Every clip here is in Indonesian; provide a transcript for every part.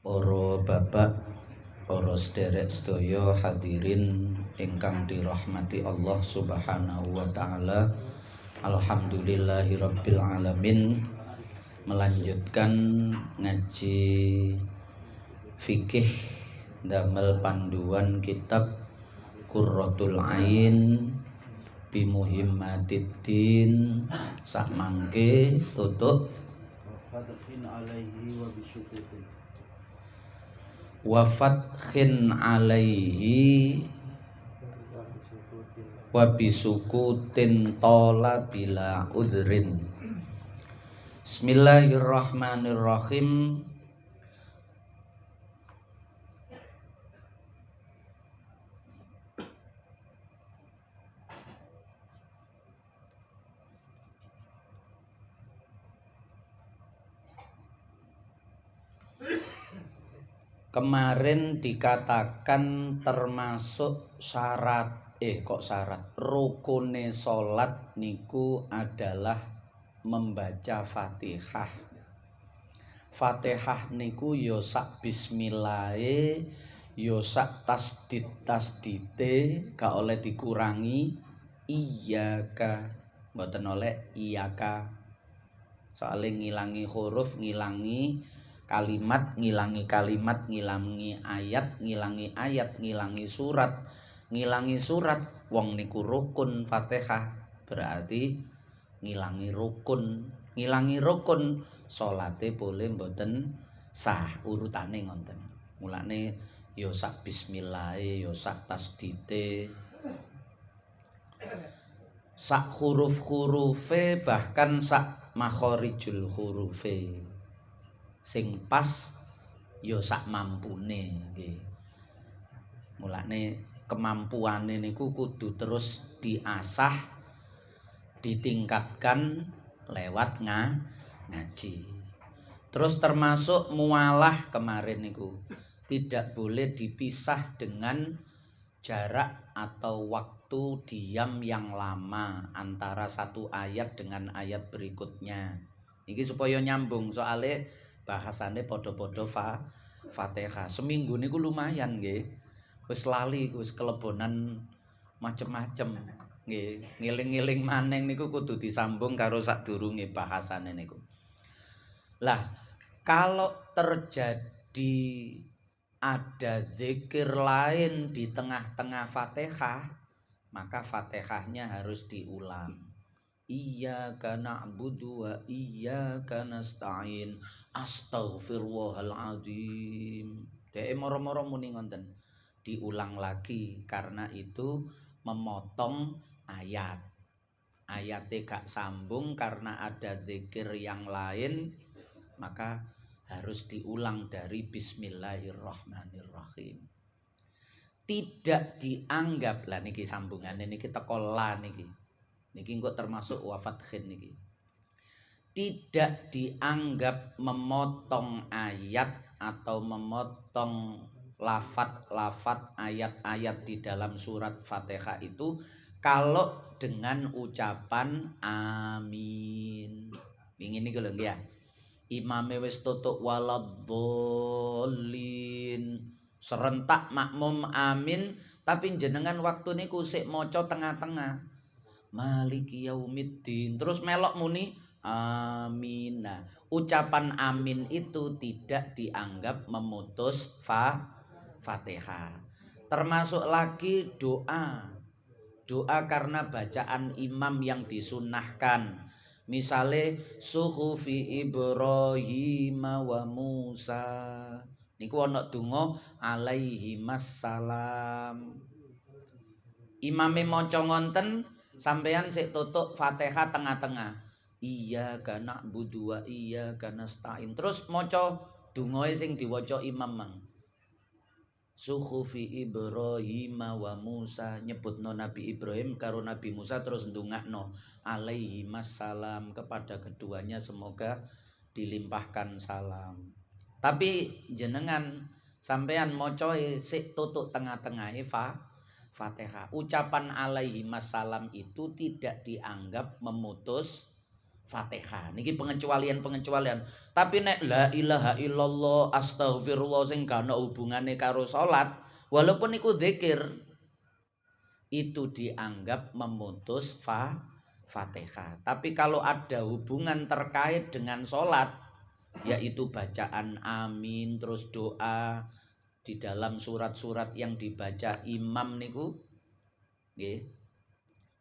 Para bapak, para sederek sedaya hadirin ingkang dirahmati Allah Subhanahu wa taala. Alhamdulillahirabbil alamin. Melanjutkan ngaji fikih damel panduan kitab Qurratul Ain bi Muhimmatiddin sak mangke tutuk wa fathin alaihi wa bisukutin tola bila udhrin. Bismillahirrahmanirrahim. Kemarin dikatakan termasuk syarat rukune salat niku adalah membaca Fatihah. Fatihah niku yo sak bismillahe, yo sak tasdite, gak oleh dikurangi iyyaka, mboten oleh iyaka. Soale ngilangi huruf, ngilangi kalimat, ngilangi ayat, ngilangi surat, wong niku rukun Fatihah, berarti ngilangi rukun salate boleh mboten sah, urutane ngoten. Mulane ya sak bismillah, ya sak tasdite, sak huruf-hurufe, bahkan sak makhorijul hurufe sing pas ya sak mampune nggih. Mulane kemampuane niku kudu terus diasah, ditingkatkan lewat ngaji. Terus termasuk mualah kemarin niku tidak boleh dipisah dengan jarak atau waktu diam yang lama antara satu ayat dengan ayat berikutnya. Iki supaya nyambung, soalnya bahasane podo-podo Fatihah. Seminggu niku lumayan nggih. Wis lali, wis kelebonan macem-macem nggih. Ngiling-ngiling maneng niku kudu disambung karo sadurunge bahasane niku. Lah, kalau terjadi ada zikir lain di tengah-tengah Fatihah, maka Fatihahnya harus diulang. Iyyaka na'budu wa iyyaka nasta'in. Astaghfirullahaladzim. Dek moro-moro muni ngoten. Diulang lagi karena itu memotong ayat. Ayatnya gak sambung karena ada zikir yang lain, maka harus diulang dari bismillahirrahmanirrahim. Tidak dianggap, lah niki sambungannya niki teko la niki. Niki kok termasuk wafat khin niki. Tidak dianggap memotong ayat atau memotong lafat-lafat ayat-ayat di dalam surat Fatihah itu kalau dengan ucapan amin. Ingin niku lho nggih ya. Imame wis tutuk waladhdallin, serentak makmum amin, tapi jenengan waktu niku sik maca tengah-tengah. Maliki yaumiddin. Terus melok muni amin. Nah, ucapan amin itu tidak dianggap memutus Fatihah. Termasuk lagi doa. Doa karena bacaan imam yang disunnahkan. Misale suhufi Ibrahim wa Musa. Niku ana donga alaihi wassalam. Imame maca ngonten, sampeyan sik tutuk Fatihah tengah-tengah. Iyyaka na'budu wa iyyaka nasta'in. Terus maca dongae sing diwaca imam mang. Suhufi Ibrahim wa Musa, nyebutno Nabi Ibrahim karo Nabi Musa, terus ndongakno alaihi wassalam, kepada keduanya semoga dilimpahkan salam. Tapi jenengan sampeyan maca sik tutuk tengah-tengahe Fatihah. Ucapan alaihi wassalam itu tidak dianggap memutus Fatihah. Niki pengecualian-pengecualian. Tapi nek la ilaha illallah astaghfirullah sing gak ana hubungane karo salat, walaupun niku zikir, itu dianggap memutus Fatihah. Tapi kalau ada hubungan terkait dengan salat, yaitu bacaan amin terus doa di dalam surat-surat yang dibaca imam niku nggih,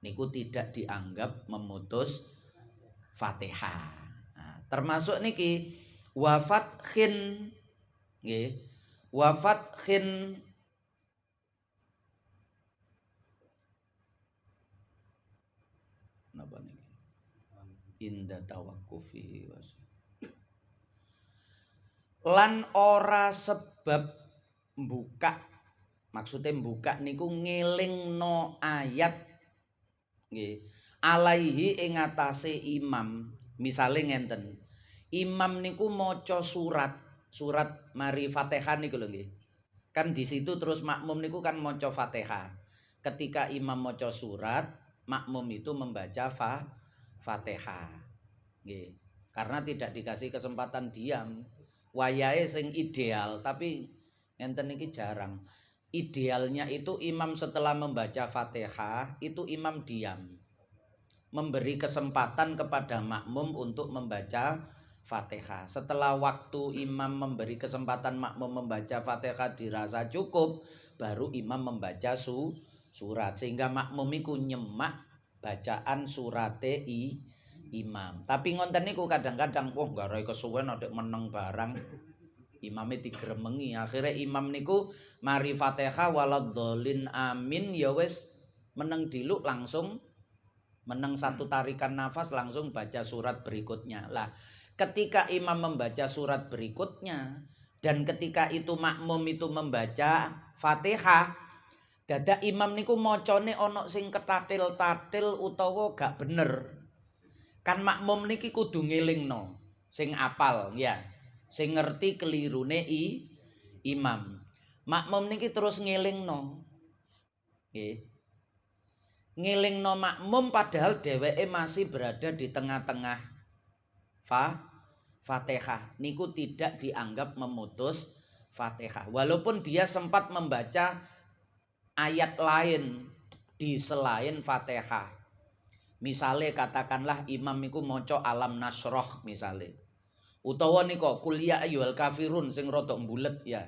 niku tidak dianggap memutus Fatihah. Nah, termasuk niki wafat khin nggih. Wafat khin napa niki? Inda tawakkufi lan ora sebab buka, maksudnya buka niku ngelingno ayat nggih alaihi ing atase imam. Misale ngenten, imam niku maca surat mari Fatihah niku lho nggih. Kan di situ terus makmum niku kan maca Fatihah. Ketika imam maca surat, makmum itu membaca Fatihah. Nggih. Karena tidak dikasih kesempatan diam. Wayahe sing ideal, tapi ngenten iki jarang. Idealnya itu imam setelah membaca Fatihah itu imam diam, memberi kesempatan kepada makmum untuk membaca Fatihah. Setelah waktu imam memberi kesempatan makmum membaca Fatihah dirasa cukup, baru imam membaca surat, sehingga makmum iku nyemak bacaan surate imam. Tapi ngonten niku kadang-kadang garai kesuwen adek meneng barang, imame digremengi. Akhirnya imam niku mari Fatihah waladhdallin amin ya wis meneng diluk langsung meneng satu tarikan nafas langsung baca surat berikutnya. Lah, ketika imam membaca surat berikutnya dan ketika itu makmum itu membaca Fatihah, dadak imam niku macane ana sing ketatil-tatil utawa gak bener. Kan makmum niki kudu ngelingno sing apal ya, sing ngerti kelirune imam. Makmum niki terus ngelingno. Nggih. Ngelingno makmum padahal dheweke masih berada di tengah-tengah Fatihah. Niku tidak dianggap memutus Fatihah. Walaupun dia sempat membaca ayat lain di selain Fatihah. Misale katakanlah imam iku maca alam nasroh misale. Utawa nika qul ya ayyuhal kafirun sing rada mbulet ya.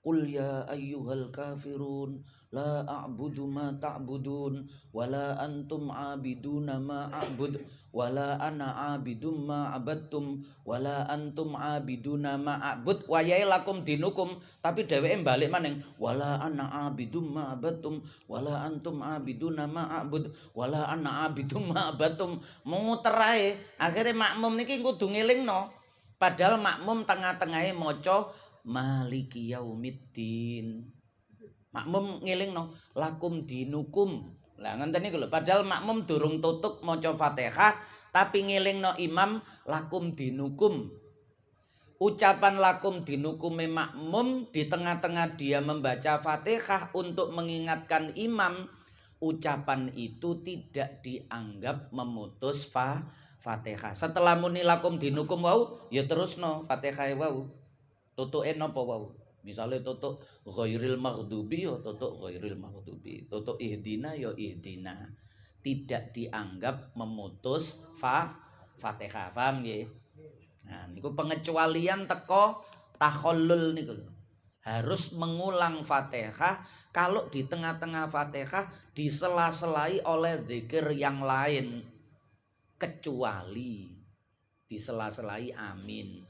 Qul ya ayyuhal kafirun la a'budu ma ta'budun wala antum 'abiduna ma a'bud wala ana 'abidum ma 'abattum wala antum 'abiduna ma a'bud wa ya lakum dinukum. Tapi dheweke balik maning wala ana 'abidum ma 'abattum wala antum 'abiduna ma a'bud wala ana 'abidum ma 'abattum. Muter ae. Akhire makmum niki kudu ngelingno. Padahal makmum tengah-tengahe maca Maliki yaumiddin. Makmum ngelingno lakum dinukum. Lah ngenten niku lho, padahal makmum durung tutup maca Fatihah tapi ngelingno imam lakum dinukum. Ucapan lakum dinukume makmum di tengah-tengah dia membaca Fatihah untuk mengingatkan imam, ucapan itu tidak dianggap memutus Fatihah. Setelah muni lakum dinukum wau, ya terusno Fatihah wau. Tutuke napa wau? Misale tutuk ghairil maghdubi ya tutuk ghairil maghdubi, tutuk ihdina ya ihdina. Tidak dianggap memutus Fatihah. Paham nggih? Nah, niku pengecualian teko takhallul niku. Harus mengulang Fatihah kalau di tengah-tengah Fatihah disela-selai oleh zikir yang lain, kecuali disela-selai amin.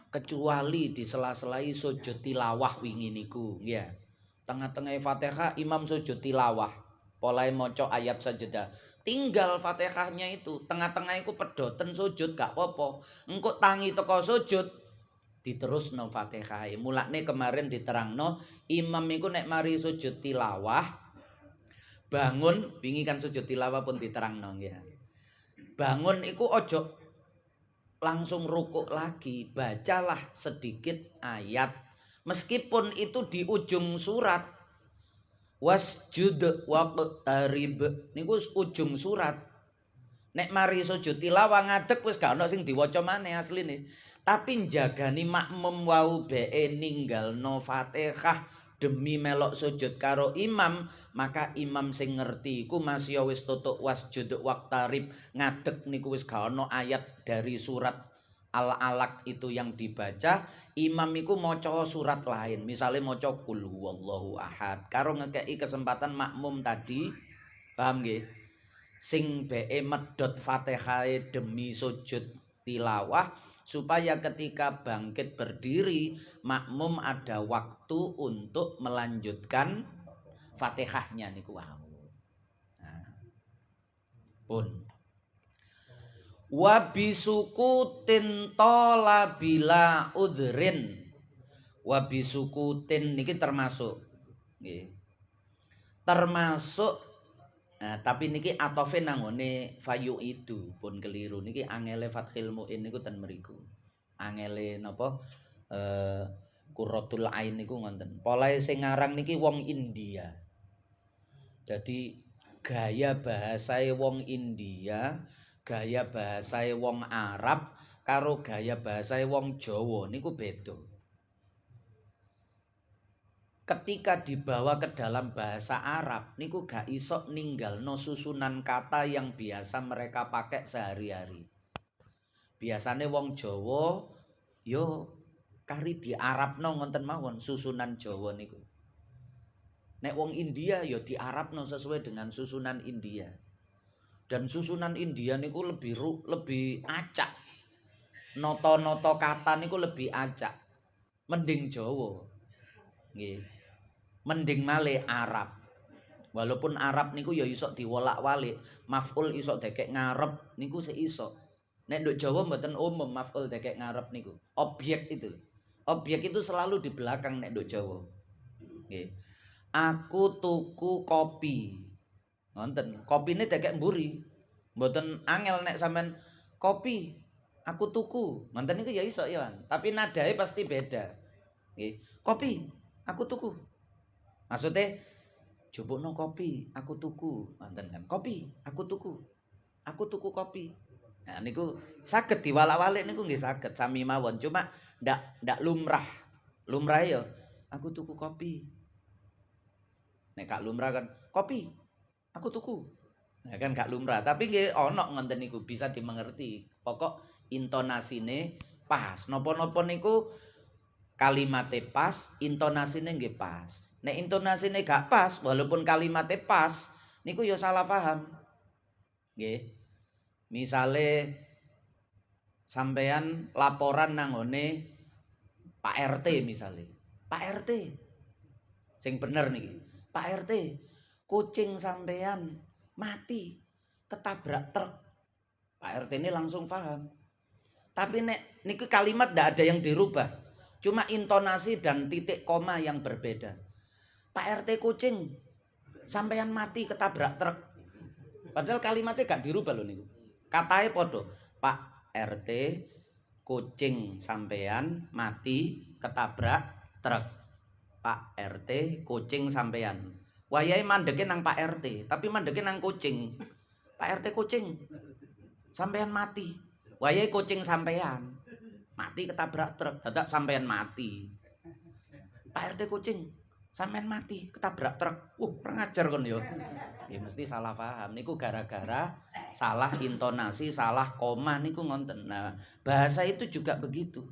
Kecuali di sela-selai sujud tilawah wingi niku ya. Tengah-tengah Fatihah imam sujud tilawah, polai maca ayat sajadah. Tinggal Fatihahnya itu, tengah-tengah iku pedoten sujud gak apa-apa. Engko tangi teko sujud diterusno Fatihah. Mulane kemarin diterangno imam iku nek mari sujud tilawah bangun, wingi kan sujud tilawah pun diterangno ya. Bangun iku ojo langsung rukuk lagi, bacalah sedikit ayat meskipun itu di ujung surat. Wasjud waqtarib niku ujung surat, Nek mari sujud tilawah ngadeg wis gak ono sing diwaca maneh asline. Tapi njagani makmum wau bee ninggalno Fatihah demi melok sujud karo imam, maka imam sing ngerti iku masya wis tutuk wasjud waqtarib ngadeg niku wis gak ono ayat dari surat Al-Alaq itu yang dibaca, imam iku maca surat lain. Misalnya maca qul huwallahu ahad. Karo ngekeki kesempatan makmum tadi, paham nggih? Sing bee medhot Fatihahe demi sujud tilawah supaya ketika bangkit berdiri makmum ada waktu untuk melanjutkan Fatihahnya niku wau. Nah, pun wa bisukutin tola bila udrin. Wa bisukutin niki termasuk nggih. Termasuk nah, tapi niki atofe nangone fayu itu pun keliru niki angele Fathil Muin niku ten mriku. Angele napa Qurratul Ain niku ngoten. Polahe sing ngarang niki wong India. Dadi gaya bahasae wong India, gaya bahasae wong Arab karo gaya bahasae wong Jawa niku beda. Ketika dibawa ke dalam bahasa Arab niku gak iso ninggalno susunan kata yang biasa mereka pakai sehari-hari. Biasane wong Jawa yo kari di Arabno ngonten mawon susunan Jawa niku. Nek wong India yo di Arabno sesuai dengan susunan India. Dan susunan India niku lebih acak. Nata-nata kata niku lebih acak. Mending Jawa. Nggih. Mending malih Arab. Walaupun Arab niku ya iso diwolak-walik, maf'ul iso dekek ngarep niku sik iso. Nek nduk Jawa mboten umum maf'ul dekek ngarep niku. Objek itu. Objek itu selalu di belakang nek nduk Jawa. Nggih. Aku tuku kopi. Ngonten, kopine dekek mburi. Mboten angel nek sampean kopi aku tuku. Ngonten niku ya iso ya. Tapi nadae pasti beda. Nggih. Kopi aku tuku. Maksudnya jupukno kopi, aku tuku, manten kan. Kopi, aku tuku. Aku tuku kopi. Nah niku saged diwalak-walik niku nggih saged sami mawon, cuma ndak lumrah. Lumrah ya aku tuku kopi. Nek gak lumrah kan kopi, aku tuku. Nah kan gak lumrah, tapi nggih ana ngoten niku bisa dimengerti. Pokok intonasine pas. Napa-napa niku kalimate pas, intonasine nggih pas. Nek intonasine gak pas, walaupun kalimatnya pas, niku ya salah paham. Nggih. Misale sampean laporan nangone Pak RT misale. Pak RT. Sing bener niki. Pak RT, kucing sampean mati ketabrak truk. Pak RT ini langsung paham. Tapi nek niku kalimat ndak ada yang dirubah. Cuma intonasi dan titik koma yang berbeda. Pak RT kucing sampean mati ketabrak truk. Padahal kalimatnya gak dirubah loh niku. Katanya podo. Pak RT kucing sampean mati ketabrak truk. Pak RT kucing sampean. Wayahe mandeke nang Pak RT, tapi mandeke nang kucing. Pak RT kucing sampean mati. Wayahe kucing sampean mati ketabrak truk. Dadak sampean mati. Pak RT kucing sampean mati ketabrak truk. Kurang ajar kon yo. Ya mesti salah paham. Niku gara-gara salah intonasi, salah koma niku ngonten. Nah, bahasa itu juga begitu.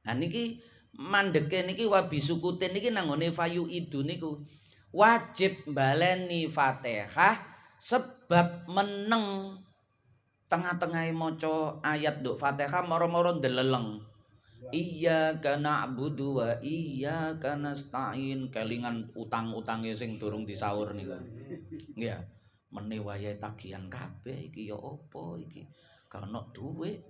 Nah niki mandeke niki wabisukutin niki nanggone fayu idu niku wajib baleni Fatihah sebab meneng tengah-tengahe maca ayat nduk Fatihah moro-moro ndeleleng. Iyyaka na'budu wa iyyaka nasta'in, kelingan utang-utange sing durung disaur niku. Nggih. Mene wayahe tagihan kabeh iki ya apa iki? Gak ono dhuwit.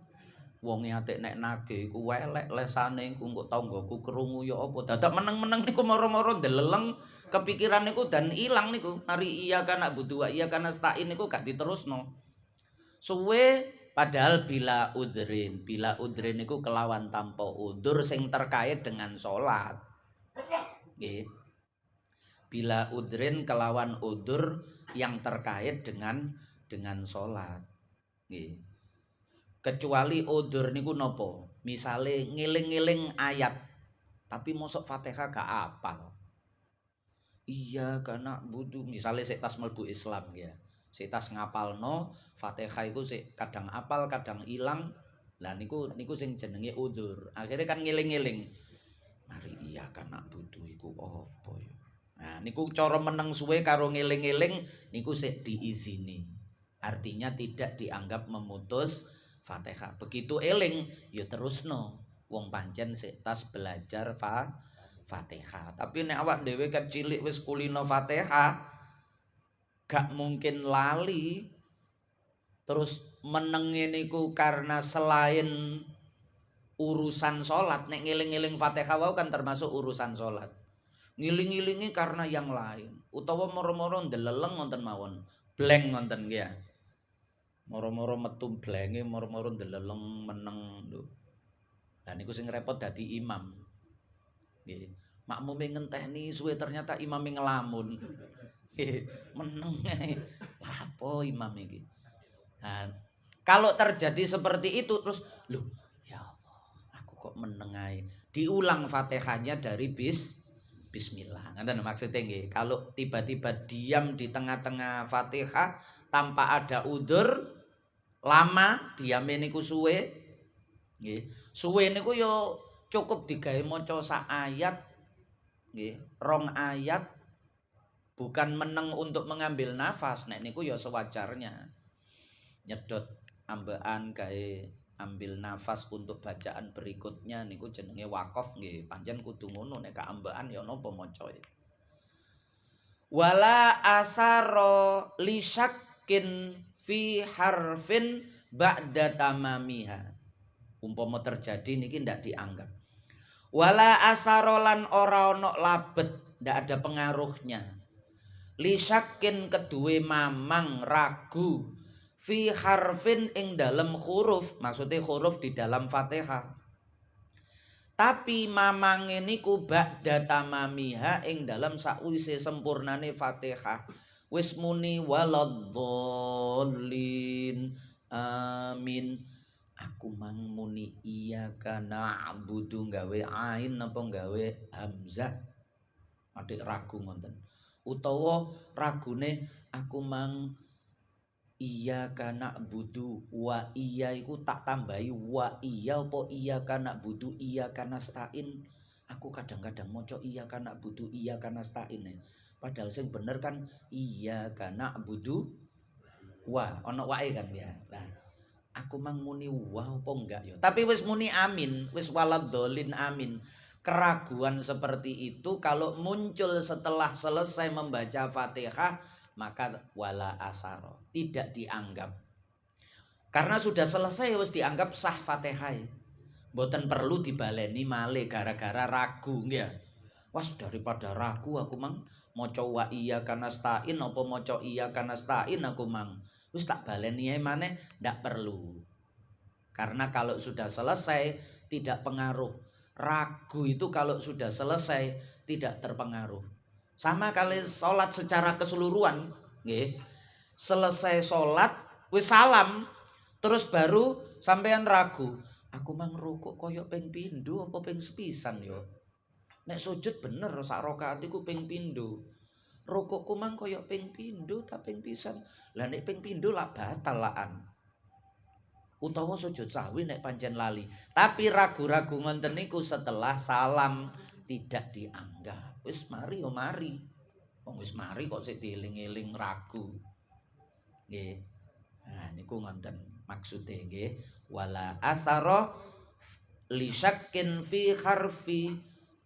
Wonge atik nek nagih iku elek lesane iku kok tanggoku krungu ya apa. Dadak meneng-meneng niku moro-moro ndeleleng kepikiran niku dan ilang niku. Mari iyyaka na'budu wa iyyaka nasta'in niku gak diterusno. Suwe padahal bila udrin niku kelawan tanpa udur sing terkait dengan salat. Nggih. Bila udrin kelawan udur yang terkait dengan salat. Nggih. Kecuali udzur niku napa? Misale ngiling-ngiling ayat tapi mosok Fatihah gak apal. Iya karena butuh misalnya sik tas mlebu Islam ya. Sik tas ngapalno Fatihah iku sik kadang apal, kadang ilang. Lah niku sing jenenge udzur. Akhirnya kan ngiling-ngiling. Mari iya karena butuh iku apa ya. Nah niku cara meneng suwe karo ngiling-ngiling niku sik diizini. Artinya tidak dianggap memutus Fatihah. Begitu eling ya terusno. Wong pancen sik tas belajar Fatihah. Tapi nek awak dhewe kecilik wis kulino Fatihah, gak mungkin lali. Terus menenge niku karena selain urusan salat, nek ngiling-ngiling Fatihah wau kan termasuk urusan salat. Ngiling-ngilingi karena yang lain, utawa moro-moro ndeleleng wonten mawon. Blank wonten nggih ya. Moro-moro metu blenge, moro-moro ndeleleng meneng lho. Lah niku sing repot dadi imam. Nggih. Makmume ngenteni suwe ternyata imame ngelamun. Meneng ae. Lah apa imam iki? Nah, kalau terjadi seperti itu terus loh, ya Allah, aku kok meneng ae. Diulang Fatihahnya dari bismillah. Ngoten maksudnya nggih. Kalau tiba-tiba diam di tengah-tengah Fatihah tanpa ada udzur, lama diame niku suwe. Nggih. Suwe niku yo cukup digawe maca sak ayat nggih, 2 ayat, bukan meneng untuk mengambil nafas. Nek niku ya sewajarnya. Nyedot ambekan gawe ambil nafas untuk bacaan berikutnya niku jenenge wakaf nggih. Pancen kudu ngono nek ambekan ya napa maca. Wala asaro li syakkin fi harfin ba'da tamamiha. Umpama terjadi niki ndak dianggap. Wala asarolan ora ono labet, ndak ada pengaruhnya. Li syakkin kedue mamang ragu fi harfin ing dalam huruf, maksudnya huruf di dalam Fatihah. Tapi mamange niku ba'da tamamiha ing dalam sakwise sempurnane Fatihah. Wis muni waladhdallin amin. Aku mang muni iya kana abudu gawe ain napa gawe hamzah. Adik ragu ngoten. Utawa ragune aku mang iya kana budu wa iya iku tak tambahi wa iya apa iya kana budu iya kana stain. Aku kadang-kadang maca iya kana budu iya kana stain. Padahal sing bener kan iya kana budu wa ana wae kan ya. Nah, aku mang muni wa apa enggak ya. Tapi wis muni amin, wis waladhdallin amin. Keraguan seperti itu kalau muncul setelah selesai membaca Fatihah maka wala asaro, tidak dianggap. Karena sudah selesai wis dianggap sah Fatihah. Mboten perlu dibaleni malih gara-gara ragu nggih. Was daripada ragu aku mang maca wa iya kana stain apa maca iya kana stain aku mang wis tak baleni ae maneh ndak perlu. Karena kalau sudah selesai tidak pengaruh. Ragu itu kalau sudah selesai tidak terpengaruh. Sama kali sholat secara keseluruhan, nggih. Selesai sholat, wis salam, terus baru sampean ragu. Aku mang rukuk koyo ping pindho apa ping sepisan yo. Nek sujud bener sak rakaat iku ping pindho. Rukukku mang koyo ping pindho ta ping pisan. Lah nek ping pindho lak batal lakan. Utawa sujud sahwi nek pancen lali. Tapi ragu-ragu ngoten niku setelah salam tidak dianggap. Wis mari yo mari. Wong wis mari kok sik dieling-eling ragu. Nggih. Nah niku ngoten maksude nggih. Wala athara li syakkin fi harfi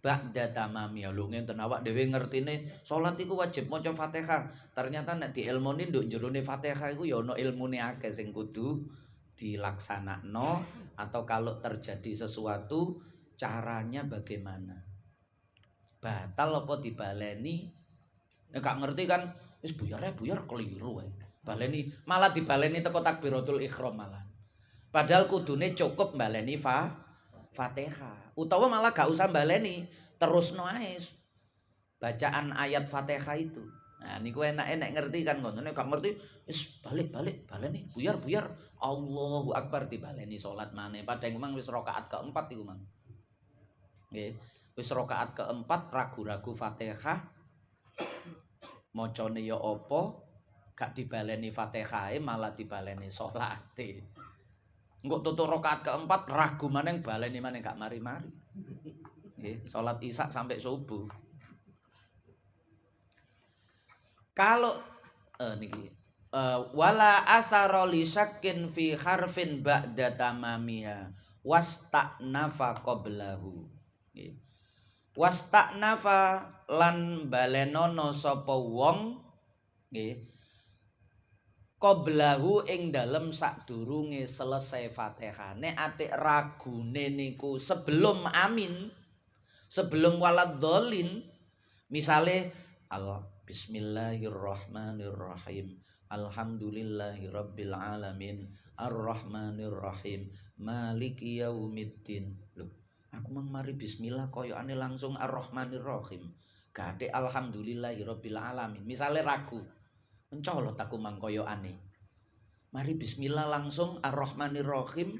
ba'da tamami. Lho ngenten awak dhewe ngertine salat iku wajib maca Fatihah. Ternyata nek dielmoni nduk jerone Fatihah iku ya ana ilmune akeh sing kudu dilaksanakno, atau kalau terjadi sesuatu caranya bagaimana. Batal apa dibaleni? Nek gak ngerti kan wis buyar keliru ae. Baleni malah dibaleni teko takbiratul ihram malah. Padahal kudune cukup baleni Fatihah. Utawa malah gak usah baleni, terusno ae bacaan ayat Fatihah itu. Nah niku enak-enak ngerti kan ngono. Nek gak ngerti wis balik baleni buyar. Allahu Akbar dibaleni salat maneh. Padahal memang wis rakaat keempat iku mang. Nggih. Wis rakaat keempat ragu-ragu Fatihah. Macane ya apa? Gak dibaleni Fatihahe malah dibaleni salate. Engko tutuk rakaat keempat ragu maneh baleni maneh gak mari-mari. Nggih, salat Isya sampai subuh. Kalau niki wala athara li syakkin fi harfin ba'da tamamiha wasta'nafa qablahu. Nggih. Wasta'nafa lan balenono sapa wong nggih qablahu ing dalem sadurunge selesai Fatihah. Nek atik ragune niku sebelum amin, sebelum waladhdallin, misale Bismillahirrahmanirrahim. Alhamdulillahirabbil alamin. Arrahmanirrahim. Maliki yaumiddin. Loh, aku mang mari bismillah koyokane langsung Arrahmanirrahim. Gade alhamdulillahirabbil alamin. Misale ragu. Mencolot aku mang koyokane. Mari bismillah langsung Arrahmanirrahim.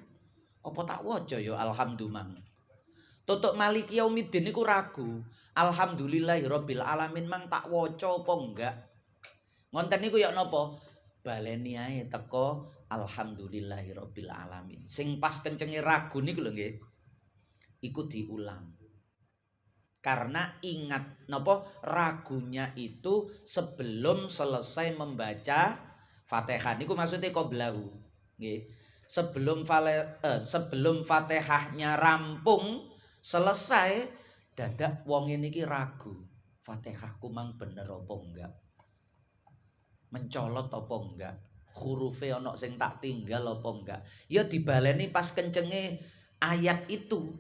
Apa tak waca ya alhamdulillah. Tutuk Maliki Yaumiddin niku ragu. Alhamdulillahirabbil alamin mang tak waca apa enggak? Ngonten niku ya napa? Baleni ae teko alhamdulillahirabbil alamin. Sing pas kencenge ragu niku lho nggih. Iku diulang. Karena ingat napa ragunya itu sebelum selesai membaca Fatihah niku maksudnya qablahu. Nggih. Sebelum Fatihahnya rampung selesai dadak wong niki ragu Fatihahku mang bener apa enggak, mencolot apa enggak, hurufe ana sing tak tinggal apa enggak, ya dibaleni pas kencenge ayat itu,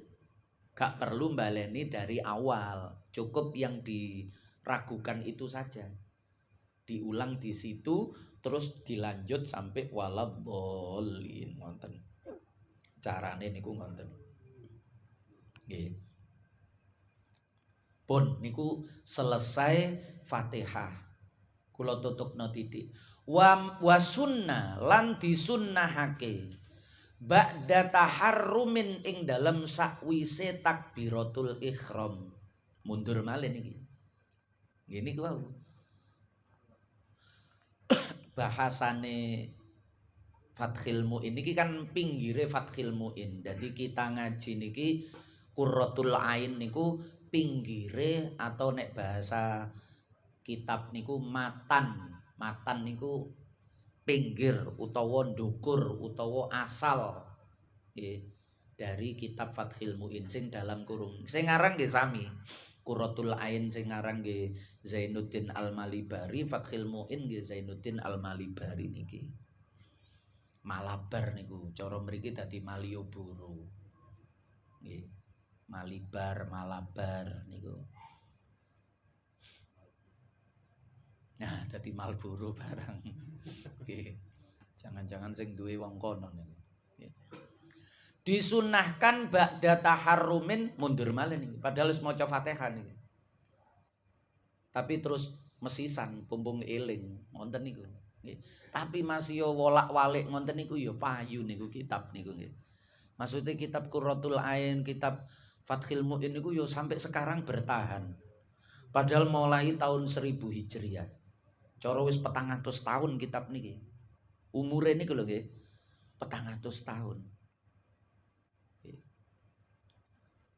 gak perlu baleni dari awal, cukup yang diragukan itu saja diulang di situ terus dilanjut sampai waladhdallin. Ngoten carane niku ngoten. Nggih. Pun niku selesai Fatihah. Kula tutupno titik. Wa sunna lan disunnahake ba'da taharrumin ing dalem sakwise takbiratul ihram. Mundur malih niki. Nggih niku wau. Bahasane Fathil Mu'in niki kan pinggire Fathil Mu'in. Jadi kita ngaji niki Qurratul Ain niku pinggire atau nek bahasa kitab niku matan. Matan niku pinggir utawa ndukur utawa asal. Dari kitab Fathil Mu'in sing dalam kurung. Sing aran nggih sami. Qurratul Ain sing aran nggih Zainuddin Al-Malibari, Fathil Mu'in nggih Zainuddin Al-Malibari niki. Malabar niku cara mriki dadi Malioboro. Nggih. Malabar niku. Nah, dadi Malboro barang. Nggih. Jangan-jangan sing duwe wong kono niku. Disunahkan ba'da taharrumin mundur malih niki. Padahal wis maca Fatihah niki. Tapi terus mesisan pumpung eling wonten niku. Nggih. Tapi masih yo wolak-walik ngonten niku yo payu niku kitab niku nggih. Maksudnya kitab Qurratul Ain, kitab Fathil Mu'in niku yo sampai sekarang bertahan. Padahal mulai tahun 1000 Hijriah. Cara wis 400 tahun kitab niki. Umure niku lho nggih. 400 tahun.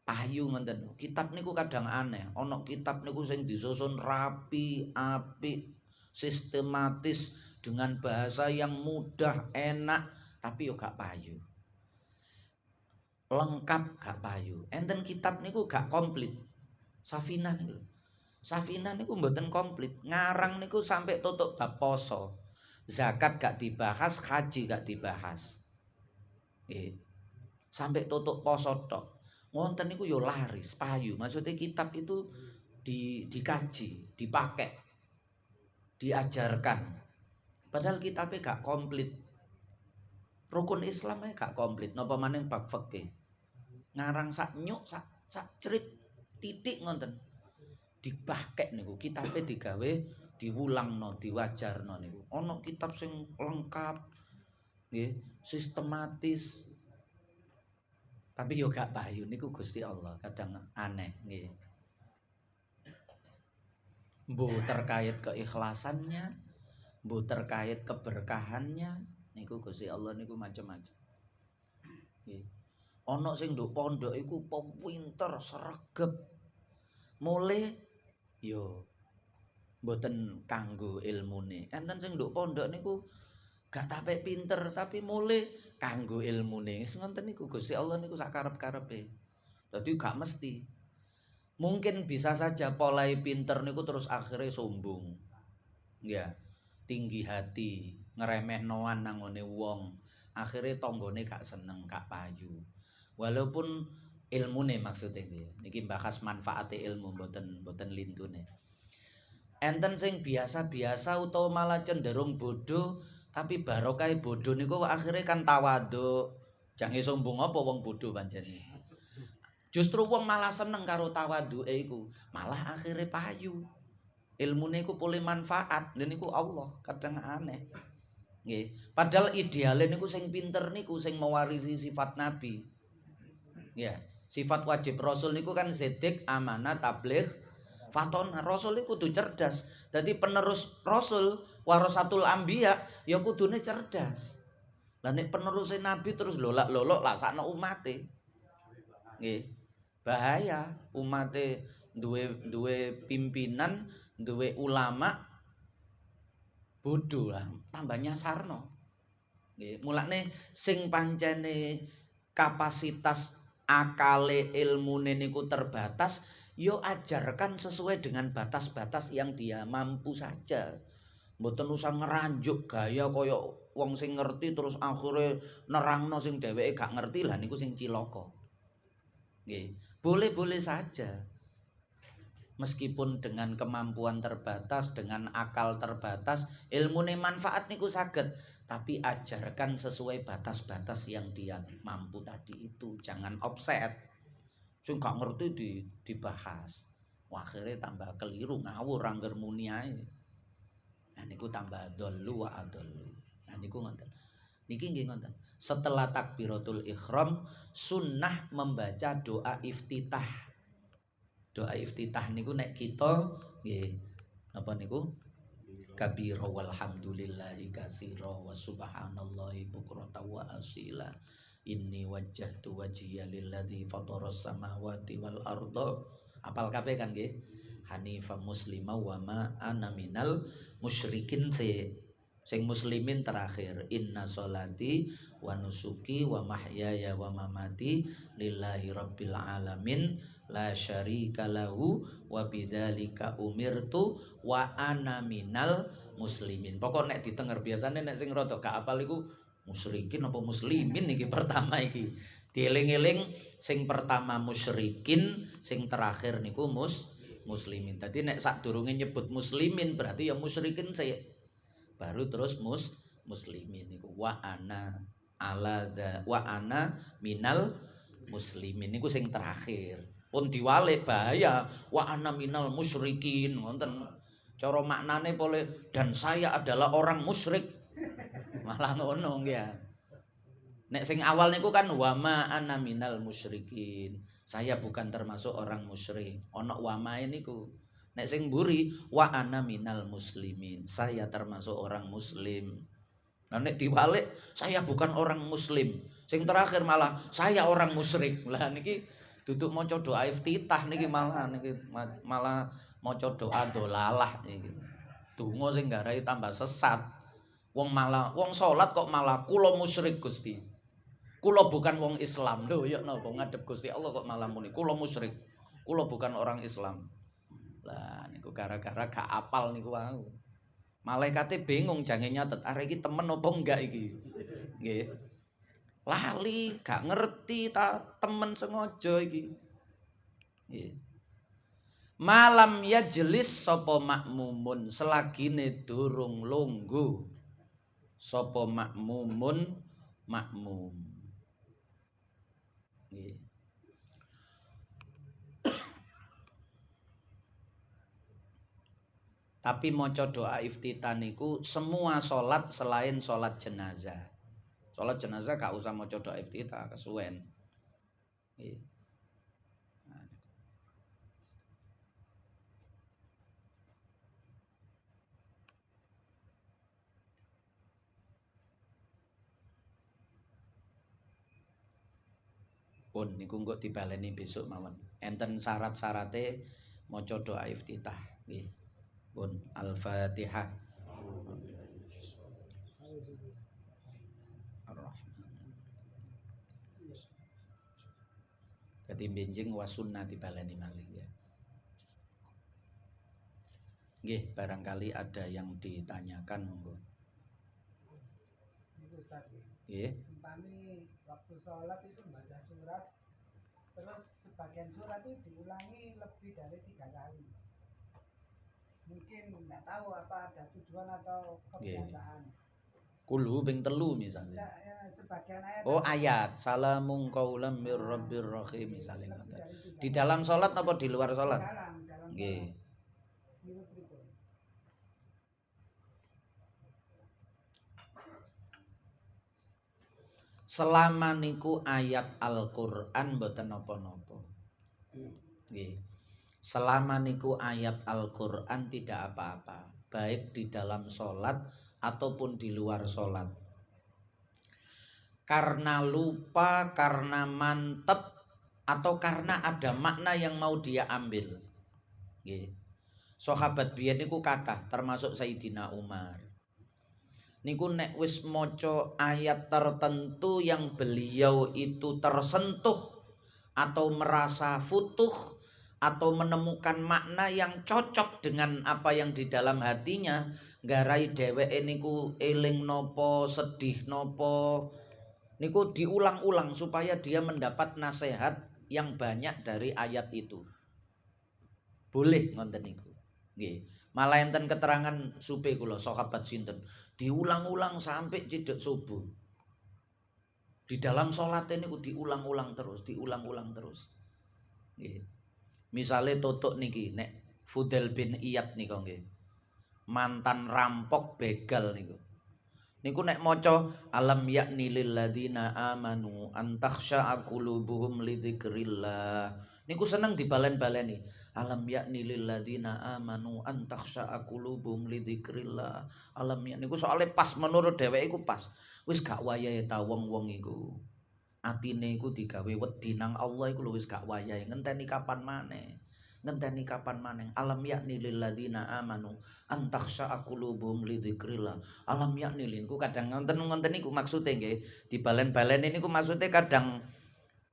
Payu ngoten. Kitab niku kadang aneh. Ana kitab niku sing disusun rapi, apik, sistematis dengan bahasa yang mudah, enak, tapi yo gak payu. Lengkap gak payu. Enten kitab niku gak komplit. Safinah niku. Safinah niku mboten komplit. Ngarang niku sampai tutup bab poso. Zakat gak dibahas, haji gak dibahas. Sampai tutup poso tok. Ngonten niku yo laris, payu. Maksudnya kitab itu dikaji, dipakai, diajarkan. Padahal kitabnya gak komplit. Rukun Islamnya gak komplit. Napa maning bab fikih. Ngarang sak nyuk, sak cerit titik ngonten. Dipakai niku kitabnya digawe diwulangno, diwajarno niku. Ana kitab sing lengkap nggih, sistematis. Tapi yo gak payu niku Gusti Allah kadang aneh nggih. Mbuh terkait keikhlasannya, mbuh terkait keberkahannya niku Gusti Allah niku macam-macam. Nggih. Ana sing nduk pondok iku pinter, sregep. Mulih yo mboten kanggo ilmune. Enten sing nduk pondok niku gak tapek pinter tapi mulih kanggo ilmune. Ngoten niku Gusti Allah niku sak karep-karepe. Dadi gak mesti. Mungkin bisa saja polai pinter niku terus akhirnya sombong. Ya, tinggi hati, ngeremehnoan nangone wong. Akhirnya tanggane gak seneng, gak payu. Walaupun ilmune maksudnya niki bahas manfaate ilmu mboten lintune. Enten sing biasa-biasa utawa malah cenderung bodoh, tapi barokah bodoh niku akhirnya kan tawadhu. Jange sombong apa wong bodoh pancene. Justru wong malah seneng karo tawadhuke iku, malah akhirnya payu. Ilmune iku pulih manfaat, lha niku Allah kadang aneh. Nggih, padahal ideale niku sing pinter niku sing mewarisi sifat nabi. Ya, sifat wajib rasul niku kan sidik, amanah, tabligh, fatona. Rasul iku kudu cerdas. Dadi penerus rasul, warasatul anbiya, ya kudune cerdas. Lah nek peneruse nabi terus lolak-lolok lah sakno umate. Nggih. Bahaya umate duwe pimpinan, duwe ulama bodoh lah, tambah nyasarno. Nggih, mulane sing pancene kapasitas akale ilmune niku terbatas, yo ajarkan sesuai dengan batas-batas yang dia mampu saja. Mboten usah ngeranjuk gaya kaya wong sing ngerti terus akhire nerangno sing dheweke gak ngerti, lah niku sing cilaka. Nggih, boleh-boleh saja. Meskipun dengan kemampuan terbatas, dengan akal terbatas, ilmune manfaat niku saged, tapi ajarkan sesuai batas-batas yang dia mampu tadi itu. Jangan offset. Sing gak ngerti dibahas. Wah, akhirnya tambah keliru ngawur angger muni ae. Nah niku tambah dolu wa adolu. Nah niku ngoten. Niki nggih ngoten. Setelah takbiratul ihram, sunnah membaca doa iftitah. Doa iftitah niku nek kita nggih napa niku kabira walhamdulillahi katsira wa subhanallahi bukrata wa asila inni wajjahtu wajhiya lilladzi fataras samawati wal arda. Apal kabeh kan nggih, hanifan muslima wa ma ana minal musyrikin. Sing muslimin terakhir, inna sholati wa nusuki wa mahyaya wa mamati lillahi rabbil alamin la syarika lahu wa bidzalika umirtu wa ana minal muslimin. Pokok nek ditenger biasane nek sing rada gak apal iku musyrikin apa muslimin iki pertama iki. Dieling-eling sing pertama musyrikin, sing terakhir niku muslimin. Dadi nek sadurunge nyebut muslimin berarti ya musyrikin sih. Baru terus muslimin niku wa ana minal muslimin niku sing terakhir. Pun diwalik bahaya wa ana minal musyrikin ngoten. Cara maknane boleh dan saya adalah orang musyrik. Malah ngono ya. Nek sing awal niku kan wa ma ana minal musyrikin. Saya bukan termasuk orang musyrik. Ana wa ma niku. Nek sing mburi wa ana minal muslimin. Saya termasuk orang muslim. Nah nek diwalik saya bukan orang muslim. Sing terakhir malah saya orang musyrik. Lah niki duduk maca doa iftitah niki malah maca doa dolalah niki. Donga sing garai tambah sesat. Wong salat kok malah kula musyrik Gusti. Kula bukan wong Islam. Lho ya napa ngadep Gusti Allah kok malah muni kula musyrik. Kula bukan orang Islam. Lah niku gara-gara gak apal niku wau. Malaikate bingung jange nyatet arek iki temen apa enggak iki. Nggih. Lali, gak ngerti ta temen sengaja iki. Nggih. Malam yajlis sapa makmumun selagine durung lungguh. Sapa makmum. Nggih. Tapi maca doa iftitah niku semua salat selain salat jenazah. Salat jenazah gak usah maca doa iftitah, kesuwen. Nggih. Pun niku engko dibaleni besok mawon. Enten syarat-syarate maca doa iftitah nggih. Pun Al-Fatihah. Dadi benjing wasunna dibaleni malih ya. Nggih, barangkali ada yang ditanyakan monggo. Itu Ustaz. Nggih. Umpami waktu sholat itu membaca surat, terus sebagian surat itu diulangi lebih dari 3 kali. Mungkin nggak tahu apa ada tujuan atau kebiasaan. Kulu ping 3 misalnya. Ya, sebagian ayat. Oh ayat, salamun qaulam mir rabbir rahim misalnya. Di dalam sholat apa di luar sholat? Dalam Nggih. Selama niku ayat Al-Qur'an mboten napa-napa. Nggih. Selama niku ayat Al-Qur'an tidak apa-apa, baik di dalam sholat ataupun di luar sholat. Karena lupa, karena mantep, atau karena ada makna yang mau dia ambil. Nggih. Sahabat biyen niku kathah termasuk Sayyidina Umar. Niku nek wis maca ayat tertentu yang beliau itu tersentuh atau merasa futuh atau menemukan makna yang cocok dengan apa yang di dalam hatinya, nggarai dheweke niku eling nopo, sedih nopo, niku diulang-ulang supaya dia mendapat nasihat yang banyak dari ayat itu. Boleh ngonten niku. Nggih. Malah enten keterangan supe kula sahabat sinten diulang-ulang sampai cedek subuh. Di dalam sholat ini diulang-ulang terus, diulang-ulang terus. Nggih. Misale totok niki nek Fudel bin Iyad niku nggih. Mantan rampok begal niku. Niku nek maca alam yakni lil ladzina amanu an takhsha'a qulubuhum li dzikrillah. Niku seneng dibalen-baleni. Alam yakni lil ladzina amanu an takhsha'a qulubuhum li dzikrillah. Alam yakni niku soalnya pas menurut dheweke iku pas. Wis gak wayahe ta wong-wong iku. Atine iku digawe wedi nang Allah iku lho wis gak wayahe. Ngenteni kapan maneh. Ngenteni kapan maneh. Alam yakni lil ladzina amanu an takhsha'a qulubuhum li dzikrillah. Alam yakni niku kadang ngonten niku maksude nggih. Dibalen-baleni niku maksude kadang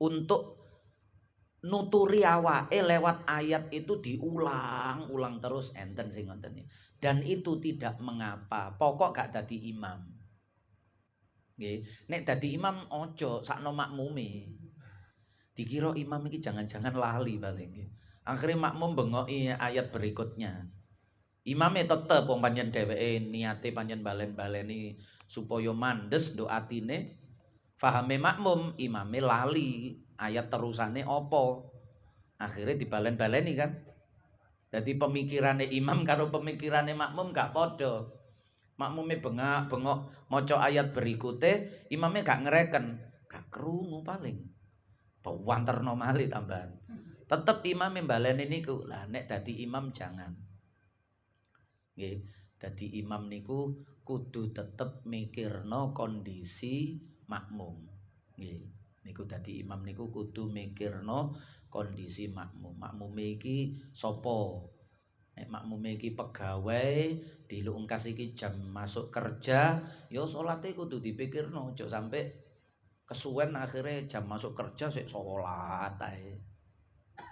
untuk nuturi awake lewat ayat itu diulang-ulang terus enten sing ngoten iki. Dan itu tidak mengapa. Pokok gak dadi imam. Nggih, nek dadi imam ojo sakno makmume. Dikira imam iki jangan-jangan lali paling nggih. Akhire makmum bengoki ayat berikutnya. Imame tetep wong panjen dheweke niate panjen balen-baleni supaya mandes doatine. Fahame makmum, imame lali ayat terusane apa. Akhirnya dibalen-baleni kan. Jadi pemikirannya imam karo pemikirannya makmum gak padha. Makmume bengok maca ayat berikutnya, imamnya gak ngereken, gak krungu paling. Bawanterno malih tambahan. Tetep imamnya baleni niku. Lah nek dadi imam jangan. Nggih, dadi imam niku kudu tetep mikirno kondisi makmum. Nggih, niku dadi imam niku kudu mikirno kondisi makmum. Makmume iki sapa? Nek makmume iki pegawai, dilungkas iki jam masuk kerja, ya salate kudu dipikirno, aja sampe kesuwen akhirnya jam masuk kerja sik salat ae.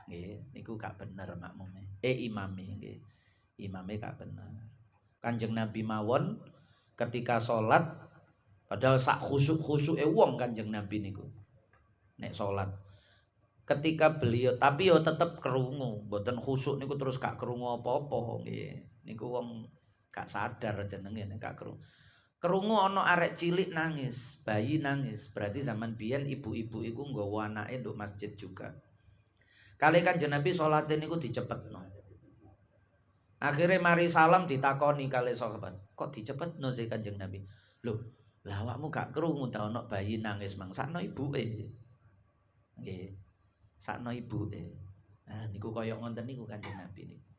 Nggih, niku gak bener makmume. Imame nggih. Imame gak bener. Kanjeng Nabi mawon ketika sholat padahal sak khusuk-khusuke wong Kanjeng Nabi niku nek sholat ketika beliau tapi yo tetep krungu mboten khusuk niku terus gak krungu apa-apa nggih niku wong gak sadar jenenge nek gak krungu ana arek cilik nangis bayi nangis berarti zaman biyen ibu-ibu iku nggawa anake nduk masjid juga kali Kanjeng Nabi sholate niku dicepetno. Akhirnya mari salam ditakoni kali sahabat. Kok dicepetno sih Kanjeng Nabi? Loh, lah awakmu gak krungu ta ana bayi nangis mang sakno ibuke. Nggih. Sakno ibuke. Nah niku kaya ngonten niku Kanjeng Nabi niku.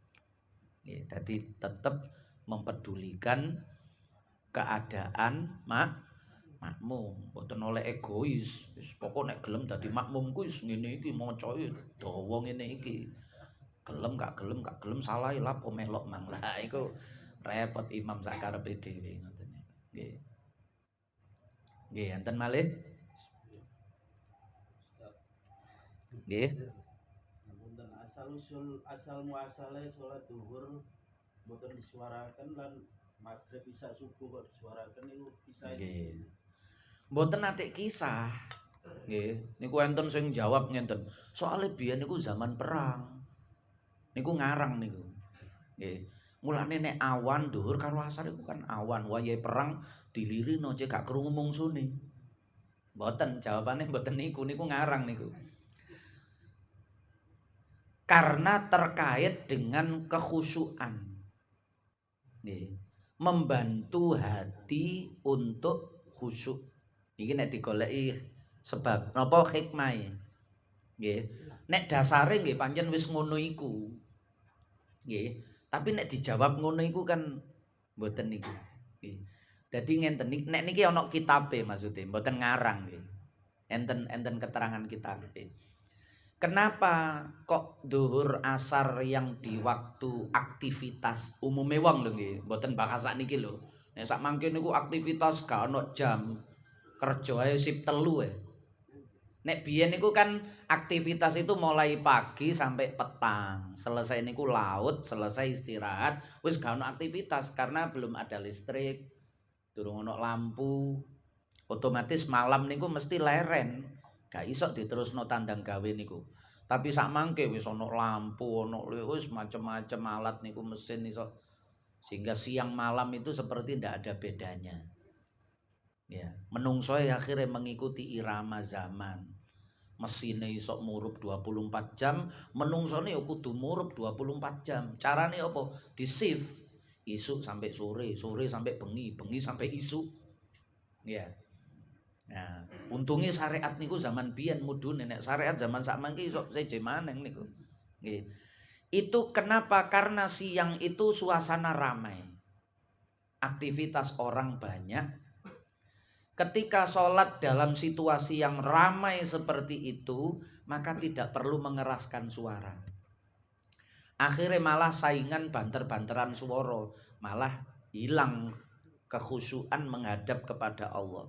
Nggih, dadi tetep mempedulikan keadaan makmum, mboten oleh egois. Wis pokok nek gelem dadi makmum ku wis ngene iki macae dawa ngene iki. Gelem gak gelem salah lah pomelok mang lah iku repot imam sakarepe dhewe ngoten nggih. Nggih, enten malih. Nggih. Ngapunten asal muasale salat zuhur mboten disuaraken lan maghrib isya subuh kok disuaraken niku kisah. Nggih. Mboten atik kisah. Nggih, niku enten sing jawab ngenten. Soale biyen niku zaman perang. Niku ngarang niku. Nggih. Mulane nek awan dhuwur karo asar iku kan awan, wayahe perang dilirino cek gak krungu mungsune. Mboten, jawabane mboten niku ngarang niku. Karena terkait dengan kekhusyuan. Nggih. Membantu hati untuk khusyuk. Iki nek digoleki sebab napa hikmahe. Nggih. Nek dasare nggih pancen wis ngono iku. Nggih, tapi nek dijawab ngono iku kan mboten niku. Nggih. Dadi ngenten nek niki ana kitabe maksude, mboten ngarang nggih. Enten keterangan kitabe. Kenapa kok dhuhur asar yang di waktu aktivitas umume wong lho nggih, mboten bakal sak niki lho. Nek sak mangke niku aktivitas gak ana jam. Kerja ae sip 3 ya. Nek biyen niku kan aktivitas itu mulai pagi sampai petang. Selesai niku laut, selesai istirahat, wis gak ono aktivitas karena belum ada listrik, durung ono lampu. Otomatis malam niku mesti leren. Gak iso diterusno tandang gawe niku. Tapi sak mangke wis ono lampu, ono wis macem-macem alat niku mesin iso. Sehingga siang malam itu seperti ndak ada bedanya. Ya, menungso akhirnya mengikuti irama zaman. Mesine iso murup 24 jam, menungsone ya kudu murup 24 jam. Carane apa? Di shift. Isuk sampai sore, sore sampai bengi, bengi sampai isuk. Ya. Nah, untungnya syariat niku zaman biyen mudune nek syariat zaman sakmangke iso seje maneng niku. Nggih. Itu kenapa? Karena siang itu suasana ramai. Aktivitas orang banyak. Ketika sholat dalam situasi yang ramai seperti itu, maka tidak perlu mengeraskan suara. Akhirnya malah saingan banter-banteran suara, malah hilang kekhusyuan menghadap kepada Allah.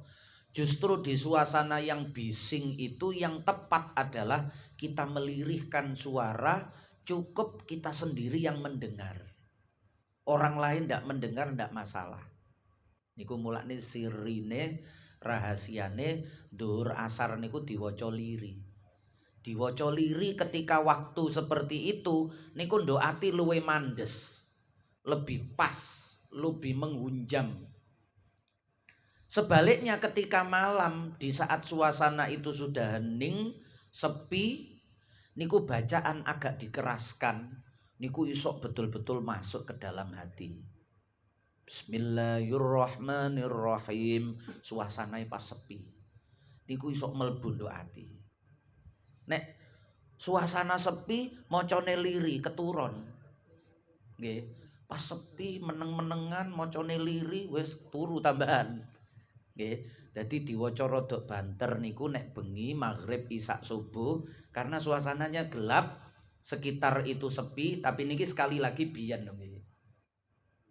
Justru di suasana yang bising itu yang tepat adalah kita melirihkan suara, cukup kita sendiri yang mendengar. Orang lain tidak mendengar tidak masalah. Niku mulane sirine rahasiane dhuwur asar niku diwaca liri. Diwaca liri ketika waktu seperti itu niku ndoati luwe mandes. Lebih pas, lebih menghunjam. Sebaliknya ketika malam di saat suasana itu sudah hening, sepi, niku bacaan agak dikeraskan. Niku iso betul-betul masuk ke dalam hati. Bismillahirrahmanirrahim. Suasananya pas sepi. Niku iso mlebu ndok ati. Nek suasana sepi macane liri keturun. Nggih. Pas sepi meneng-menengan macane liri wis turu tambahan. Nggih. Dadi diwaca rada banter niku nek bengi maghrib isya subuh karena suasananya gelap, sekitar itu sepi, tapi niki sekali lagi biyen nggih.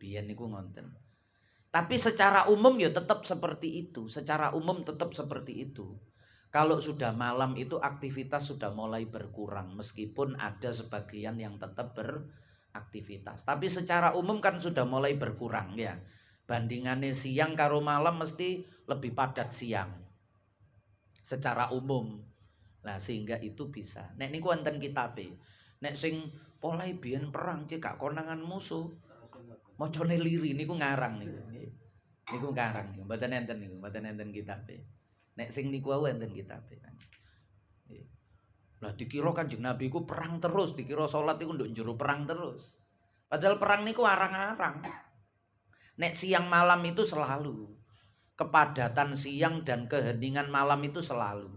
Biyen niku ngonten. Tapi secara umum ya tetap seperti itu. Secara umum tetap seperti itu. Kalau sudah malam itu aktivitas sudah mulai berkurang. Meskipun ada sebagian yang tetap beraktivitas. Tapi secara umum kan sudah mulai berkurang ya. Bandingannya siang karo malam mesti lebih padat siang. Secara umum. Nah sehingga itu bisa. Nek niku wonten kitabe. Nek sing polai biyen perang cek gak konangan musuh. Macane liri niku ngarang niku. Niku ngarang niku, mboten enten niku, mboten enten kitabe. Nek sing niku wae enten kitabe. Lah dikira Kanjeng Nabi ku perang terus, dikira salat iku nduk njero perang terus. Padahal perang niku arang-arang. Nek siang malam itu selalu. Kepadatan siang dan keheningan malam itu selalu.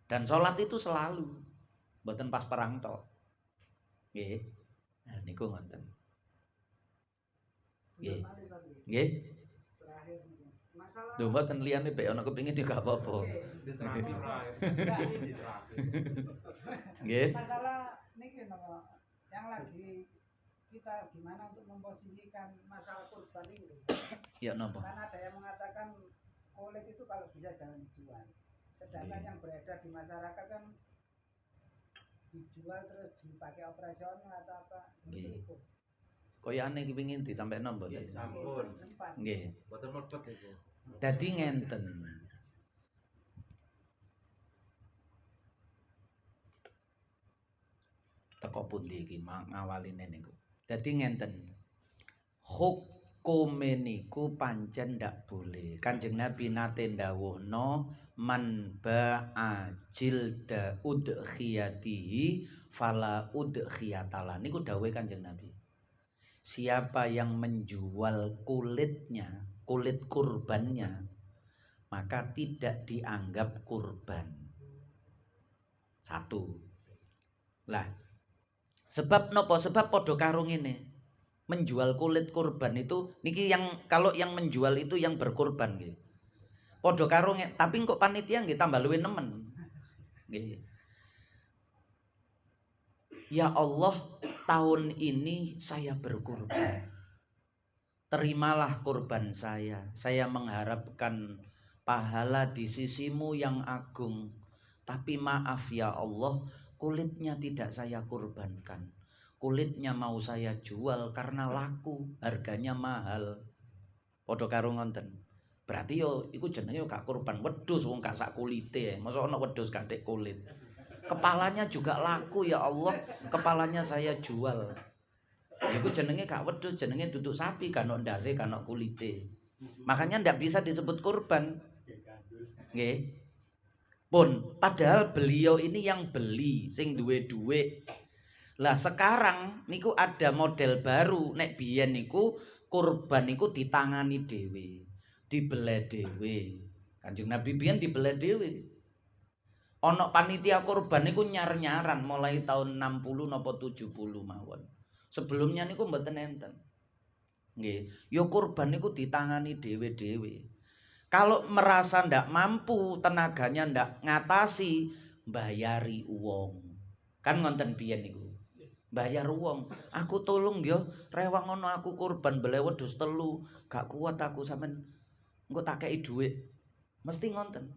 Dan sholat itu selalu. Mboten pas perang tok. Nggih. Nah niku ngoten. Nggih. Nggih. Terakhir nih. Masalah Lho mboten liyane bek ana kepingin juga apa-apa. Nggih. masalah niki nopo yang lagi kita gimana untuk memposisikan masalah kurban ini. Ya napa? Karena ada yang mengatakan kulit itu kalau bisa jangan dijual. Sedangkan yang beredar di masyarakat kan dijual terus dipakai operasional atau apa. Nggih. Itu. Koyane kepingin disampaikan mboten? Nggih, sampun. Sempat. Nggih. Boten mlebet niku. Dadi ngenten. Teko pundi iki ngawaline niku. Dadi ngenten. Hukume niku pancen ndak boleh. Kanjeng Nabi nate ndawuhna man ba'a jilda udkhiyatihi fala udkhiyatala. Niku dawuhe Kanjeng Nabi. Siapa yang menjual kulitnya, kulit kurbannya, maka tidak dianggap kurban. Satu. Lah, sebab nopo? Sebab podo karo ngene. Menjual kulit kurban itu niki yang kalau yang menjual itu yang berkurban nggih. Podo karo tapi kok panitia nggih tambah luwih nemen. Nggih. Ya Allah, tahun ini saya berkurban. Terimalah kurban saya. Saya mengharapkan pahala di sisimu yang agung. Tapi maaf ya Allah, kulitnya tidak saya kurbankan. Kulitnya mau saya jual karena laku, harganya mahal. Padha karo ngonten. Berarti yo iku jenenge yo gak kurban wedhus wong gak sak kulite. Masa ana wedhus gak tek kulit. Kepalanya juga laku ya Allah, kepalanya saya jual. Iku jenenge gak wedhus, jenenge duduk sapi kan ndase kan kulite. Makanya ndak bisa disebut kurban. Nggih. Pun padahal beliau ini yang beli sing duwe duit. Lah sekarang niku ada model baru. Nek biyen niku kurban niku ditangani dhewe, dibeleh dhewe. Kanjeng Nabi biyen dibeleh dhewe. Ana panitia kurban niku nyar-nyaran mulai tahun 60 napa 70 mawon. Sebelumnya niku mboten enten. Nggih, ya kurban niku ditangani dhewe-dhewe. Kalau merasa ndak mampu, tenaganya ndak ngatasi, bayari uang. Kan ngonten biyen niku. Bayar uang. Aku tolong yo, rewang ngono aku kurban beli wedhus 3, gak kuat aku sampean engko tak kei dhuwit. Mesti ngonten.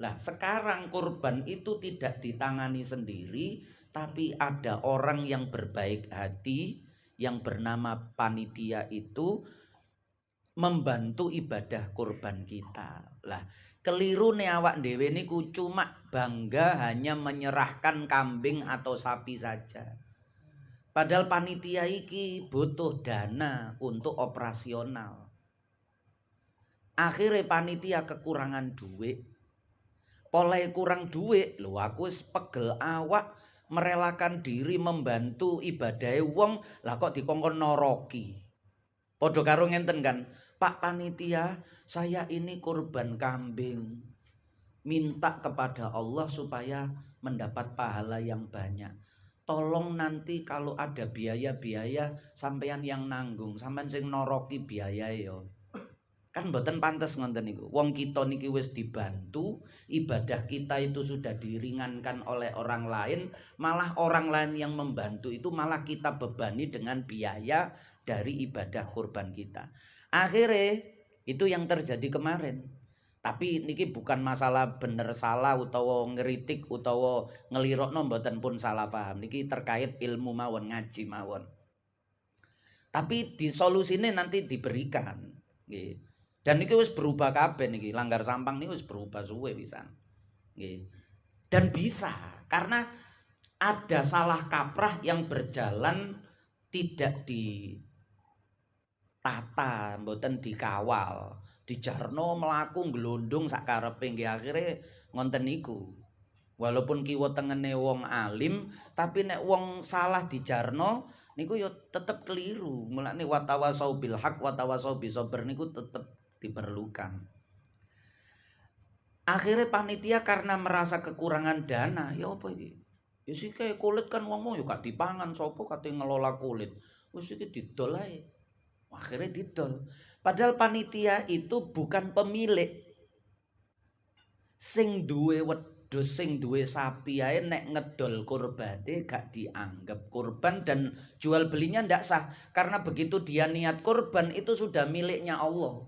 Lah, sekarang kurban itu tidak ditangani sendiri, tapi ada orang yang berbaik hati yang bernama panitia itu membantu ibadah kurban kita. Lah, kelirune awak dhewe niku cuma bangga hanya menyerahkan kambing atau sapi saja. Padahal panitia iki butuh dana untuk operasional. Akhirnya panitia kekurangan duit. Polai kurang duit, lho aku wis pegel awak merelakan diri membantu ibadah wong, lah kok dikongkon noroki. Padha karo ngenten kan, Pak panitia, saya ini kurban kambing. Minta kepada Allah supaya mendapat pahala yang banyak. Tolong nanti kalau ada biaya-biaya sampean yang nanggung, sampean sing noroki biaya yo. Kan mboten pantes ngonten niku. Wong kita niki wis dibantu, ibadah kita itu sudah diringankan oleh orang lain, malah orang lain yang membantu itu malah kita bebani dengan biaya dari ibadah kurban kita. Akhirnya itu yang terjadi kemarin. Tapi niki bukan masalah bener salah utawa ngeritik utawa ngelirokno mboten pun salah paham. Niki terkait ilmu mawon, ngaji mawon. Tapi di solusine nanti diberikan, nggih. Dan niki wis berubah kabeh niki, Langgar Sampang niki wis berubah suwe pisan. Nggih. Dan bisa karena ada salah kaprah yang berjalan tidak ditata, mboten dikawal. Dijarno mlaku glondong sak karepe nggih akhire ngonten niku. Walaupun kiwa tengene wong alim, tapi nek wong salah dijarno niku ya tetep keliru. Mulane watawasau bil haq watawasau bisabr niku tetep diperlukan. Akhirnya panitia karena merasa kekurangan dana, ya apa iki? Ya sih kayak kulit kan wong ya gak dipangan sapa kate ngelola kulit. Wis iki didol ae. Akhirnya didol. Padahal panitia itu bukan pemilik. Sing duwe wedhus, sing duwe sapi ae nek ngedol kurbane gak dianggap kurban dan jual belinya ndak sah. Karena begitu dia niat kurban itu sudah miliknya Allah.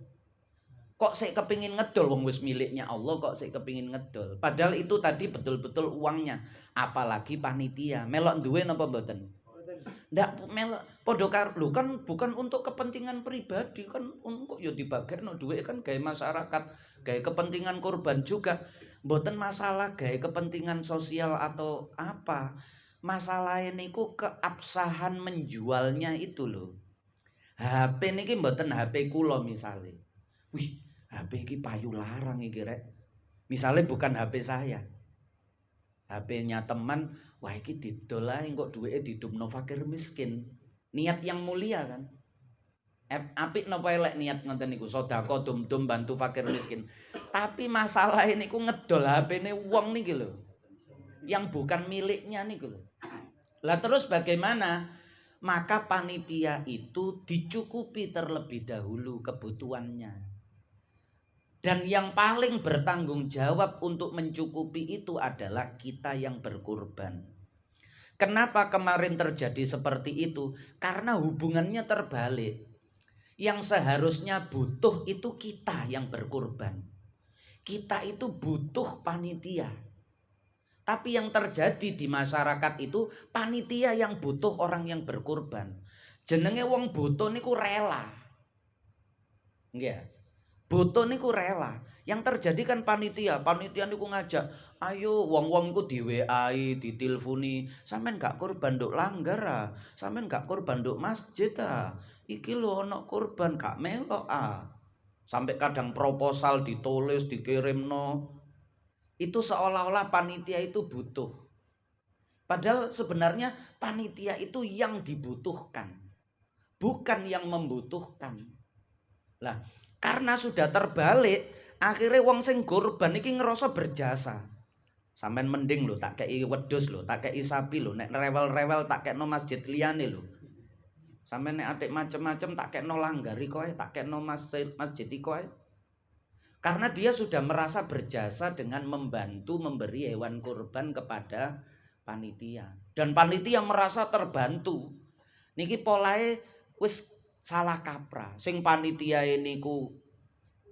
Kok sik kepingin ngedol wong wis miliknya Allah kok sik kepingin ngedol. Padahal itu tadi betul-betul uangnya. Apalagi panitia. Melok duwe napa mboten? Ndak melok padha karo kan bukan untuk kepentingan pribadi kan kok ya dibagekno duit kan gawe masyarakat, gawe kepentingan kurban juga. Mboten masalah gawe kepentingan sosial atau apa. Masalahnya niku keabsahan menjualnya itu loh. HP niki mboten HP kula misale. Wih, HP iki payu larang iki rek. Misale bukan HP saya. HP-nya teman, wah iki didol ae kok duweke didumno fakir miskin. Niat yang mulia kan. Apik napa elek niat ngoten niku sedekah dum-dum bantu fakir miskin. Tapi masalah niku ngedol HP-ne wong niki lho. Yang bukan miliknya niku lho. Lah terus bagaimana? Maka panitia itu dicukupi terlebih dahulu kebutuhannya. Dan yang paling bertanggung jawab untuk mencukupi itu adalah kita yang berkurban. Kenapa kemarin terjadi seperti itu? Karena hubungannya terbalik. Yang seharusnya butuh itu kita yang berkurban. Kita itu butuh panitia. Tapi yang terjadi di masyarakat itu panitia yang butuh orang yang berkurban. Jenenge wong butuh niku rela. Nggih. Butuh niku rela. Yang terjadi kan panitia niku ngajak, ayo wong-wong iku di WA-i, diteleponi, sampean gak kurban nduk langgar ah, sampean gak kurban nduk masjid ah. Iki lho ana kurban gak melok ah. Sampai kadang proposal ditulis dikirimno. Itu seolah-olah panitia itu butuh. Padahal sebenarnya panitia itu yang dibutuhkan, bukan yang membutuhkan. Lah, karena sudah terbalik, akhirnya wong sing kurban iki ngerasa berjasa. Sampeyan mending lho tak kei wedhus lho, tak kei sapi lho, nek rewel-rewel tak kekno masjid liyane lho. Sampeyan nek atik macem-macem tak kekno langgari kowe, tak kekno masjid iki kowe. Karena dia sudah merasa berjasa dengan membantu memberi hewan kurban kepada panitia. Dan panitia merasa terbantu. Niki polahe wis salah kaprah. Sing panitia ini ku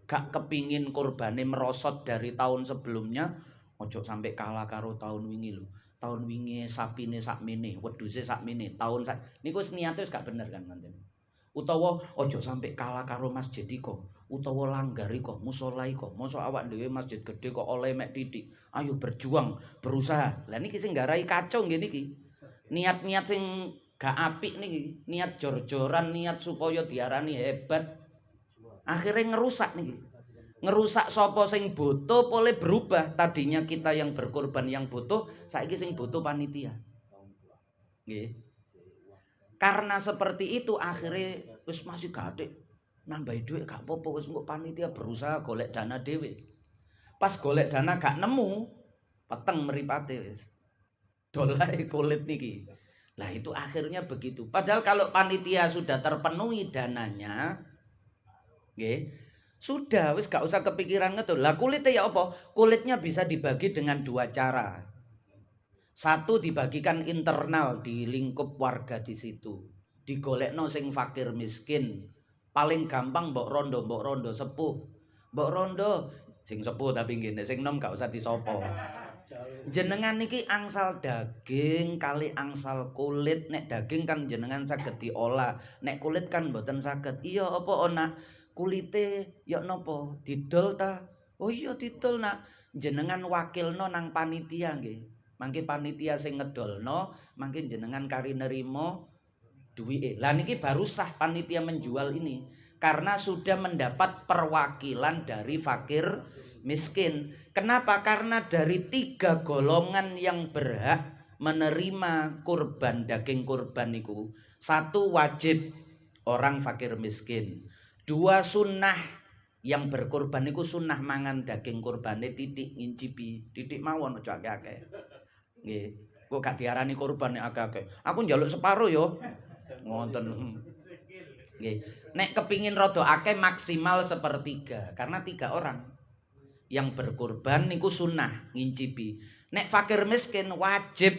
gak kepingin kurbane merosot dari tahun sebelumnya, ojo sampai kalah karo tahun wingi lho. Tahun wingi sapine sakmene, wedhuse sakmene, tahun niku niate wis gak bener kan ngoten. Utawa ojo sampai kalah karo masjid iko, utawa langgari kok, musala iko. Mosok awak dhewe masjid gede kok oleh mek titik. Ayo berjuang, berusaha. Lah niki sing nggarai kacau nggih niki. Niat-niat sing gak apik niki, niat jor-joran, niat supaya diarani hebat. Akhirnya ngerusak niki. Ngerusak sapa sing butuh boleh berubah. Tadinya kita yang berkorban yang butuh, saiki sing butuh panitia. Nggih. Karena seperti itu akhirnya wis masih gak atik nambahi duit gak apa-apa wis engko panitia berusaha golek dana dhewe. Pas golek dana gak nemu, peteng mripate wis. Dolae kulit niki. Lah itu akhirnya begitu. Padahal kalau panitia sudah terpenuhi dananya, nggih, sudah wis gak usah kepikiran ngedol. Lah kulitnya ya apa? Kulitnya bisa dibagi dengan dua cara. Satu dibagikan internal di lingkup warga di situ. Digolekno sing fakir miskin. Paling gampang mbok rondo sepuh. Mbok rondo sing sepuh tapi nggih sing nom gak usah disopo. Jenengan niki angsal daging kali angsal kulit. Nek daging kan jenengan saged diolah, nek kulit kan mboten saged. Iya apa ana kulite ya napa didol ta? Oh iya didol nak. Jenengan wakilno nang panitia nggih. Mangke panitia sing ngedolno, mangke jenengan kari nerimo duwike. Lah niki baru sah panitia menjual ini karena sudah mendapat perwakilan dari fakir miskin. Kenapa? Karena dari 3 golongan yang berhak menerima kurban, daging kurban niku, 1 wajib orang fakir miskin, 2 sunnah, yang berkurban niku sunnah mangan daging kurbane titik ngincipi, titik mawon aja akeh-akeh. Nggih, kok gak diarani kurban nek akeh-akeh. Aku njaluk separo yo. Ngoten. Nggih. Nek kepingin rada akeh maksimal 1/3 karena 3 orang. Yang berkurban niku sunnah ngincipi. Nek fakir miskin wajib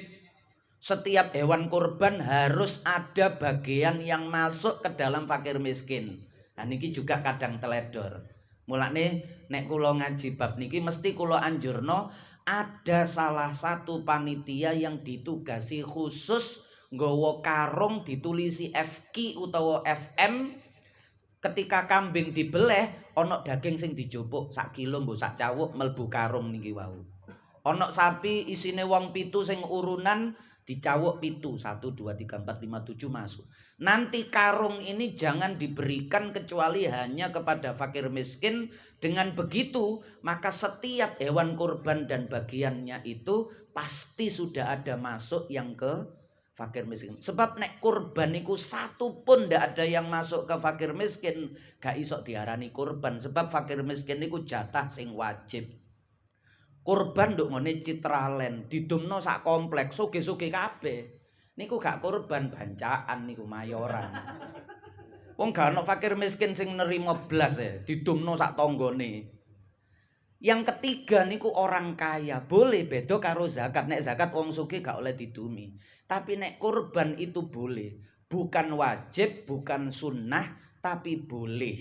setiap hewan kurban harus ada bagian yang masuk ke dalam fakir miskin. Nah niki juga kadang teledor. Mulane nek kula ngaji bab niki mesti kula anjurno ada salah satu panitia yang ditugasi khusus nggawa karung ditulisi FQ utawa FM. Ketika kambing dibeleh ana daging sing dijupuk sak kilo mbok sak cawuk mlebu karung niki wau. Ana sapi isine wong 7 sing urunan dicawuk 7 1 2 3 4 5 7 masuk. Nanti karung ini jangan diberikan kecuali hanya kepada fakir miskin. Dengan begitu maka setiap hewan kurban dan bagiannya itu pasti sudah ada masuk yang ke fakir miskin. Sebab nek kurban niku 1 pun ndak ada yang masuk ke fakir miskin, gak iso diarani kurban. Sebab fakir miskin niku jatah sing wajib. Kurban nduk ngene Citraland, didumno sak komplek, sugih-sugih kabeh. Niku gak kurban, bancaan niku mayoran. Wong gak ono fakir miskin sing nerima blas didumno sak tanggane. Yang ketiga niku orang kaya, boleh beda karo zakat. Nek zakat wong sugih gak oleh didumi. Tapi nek kurban itu boleh, bukan wajib, bukan sunnah, tapi boleh.